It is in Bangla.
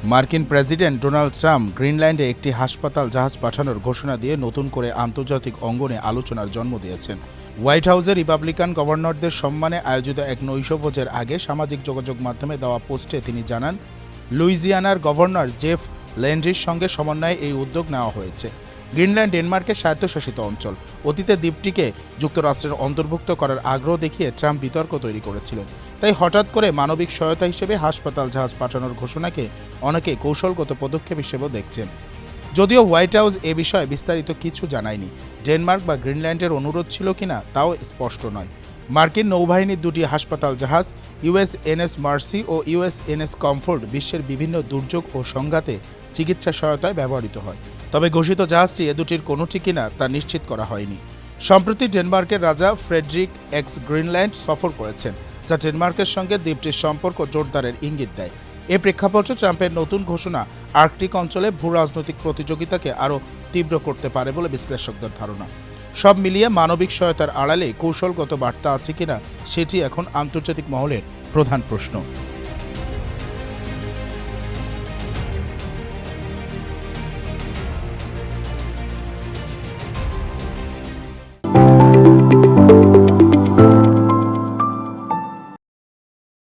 মার্কিন প্রেসিডেন্ট ডোনাল্ড ট্রাম্প গ্রিনল্যান্ডে একটি হাসপাতাল জাহাজ পাঠানোর ঘোষণা দিয়ে নতুন করে আন্তর্জাতিক অঙ্গনে আলোচনার জন্ম দিয়েছেন। হোয়াইট হাউসে রিপাবলিকান গভর্নরদের সম্মানে আয়োজিত এক নৈশভোজের আগে সামাজিক যোগাযোগ মাধ্যমে দেওয়া পোস্টে তিনি জানান, লুইজিয়ানার গভর্নর জেফ ল্যান্ড্রির সঙ্গে সমন্বয়ে এই উদ্যোগ নেওয়া হয়েছে। গ্রিনল্যান্ড ডেনমার্কের স্বায়ত্তশাসিত অঞ্চল। অতীতে দ্বীপটিকে যুক্তরাষ্ট্রের অন্তর্ভুক্ত করার আগ্রহ দেখিয়ে ট্রাম্প বিতর্ক তৈরি করেছিলেন। তাই হঠাৎ করে মানবিক সহায়তা হিসেবে হাসপাতাল জাহাজ পাঠানোর ঘোষণাকে অনেকে কৌশলগত পদক্ষেপ হিসেবেও দেখছেন। যদিও হোয়াইট হাউস এ বিষয়ে বিস্তারিত কিছু জানায়নি। ডেনমার্ক বা গ্রিনল্যান্ডের অনুরোধ ছিল কিনা তাও স্পষ্ট নয়। মার্কিন নৌবাহিনীর দুটি হাসপাতাল জাহাজ ইউএসএনএস মার্সি ও ইউএসএনএস কমফোর্ট বিশ্বের বিভিন্ন দুর্যোগ ও সংঘাতে চিকিৎসা সহায়তায় ব্যবহৃত হয়। তবে ঘোষিত জাহাজটি এ দুটির কোনোটি কিনা তা নিশ্চিত করা হয়নি। সম্প্রতি ডেনমার্কের রাজা ফ্রেডরিক এক্স গ্রিনল্যান্ড সফর করেছেন, যা ডেনমার্কের সঙ্গে দ্বীপটির সম্পর্ক জোরদারের ইঙ্গিত দেয়। এ প্রেক্ষাপটে ট্রাম্পের নতুন ঘোষণা আর্কটিক অঞ্চলে ভূ রাজনৈতিক প্রতিযোগিতাকে আরও তীব্র করতে পারে বলে বিশ্লেষকদের ধারণা। সব মিলিয়ে মানবিক সহায়তার আড়ালে কৌশলগত বার্তা আছে কিনা সেটি এখন আন্তর্জাতিক মহলের প্রধান প্রশ্ন।